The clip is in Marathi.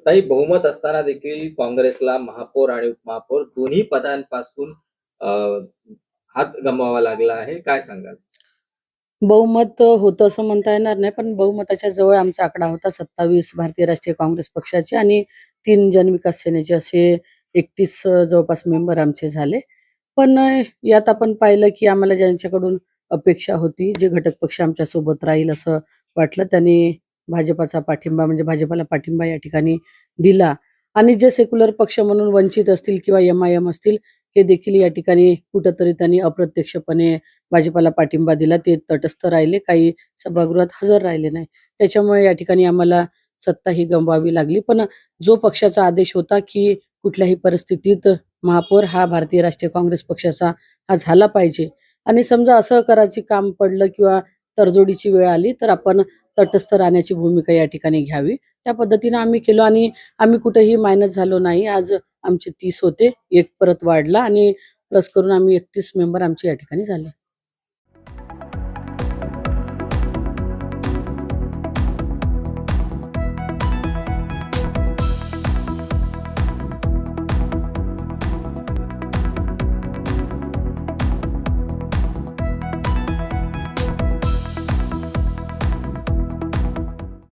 काही बहुमत असताना देखील काँग्रेसला महापौर आणि उपमहापौर दोन्ही पदांपासून अ, हात गमवावा लागला आहे. काय सांगाल? बहुमत होतं असं म्हणता येणार नाही, पण बहुमताच्या जवळ आमचा आकडा होता. 27 भारतीय राष्ट्रीय काँग्रेस पक्षाचे आणि 3 जनविकास सेनेचे असे 31 जवळपास मेंबर आमचे झाले. पण यात आपण पाहिलं, की आम्हाला ज्यांच्याकडून अपेक्षा होती, जे घटक पक्ष आमच्यासोबत राहील असं वाटलं, त्यांनी भाजपाचा पाठिंबा म्हणजे भाजपाला पाठिंबा या ठिकाणी दिला आणि जे सेक्युलर पक्ष म्हणून वंचित असतील किंवा एम-आय-एम असतील, हे देखील या ठिकाणी कुठेतरी त्यांनी अप्रत्यक्षपणे भाजपाला पाठिंबा दिला. ते तटस्थ राहिले, काही सभागृहात हजर राहिले नाही. त्याच्यामुळे या ठिकाणी आम्हाला सत्ता ही गमवावी लागली. पण जो पक्षाचा आदेश होता, की कुठल्याही परिस्थितीत महापौर हा भारतीय राष्ट्रीय काँग्रेस पक्षाचा हा झाला पाहिजे आणि समजा असं करायचे काम पडलं किंवा तडजोडीची वेळ आली, तर आपण तटस्थ राहण्याची भूमिका या ठिकाणी घ्यावी. त्या पद्धतीनं आम्ही केलो आणि आम्ही कुठेही मायनस झालो नाही. आज आमचे 30 होते, 1 परत वाढला आणि प्लस करून आम्ही 31 मेंबर आमचे या ठिकाणी झाले.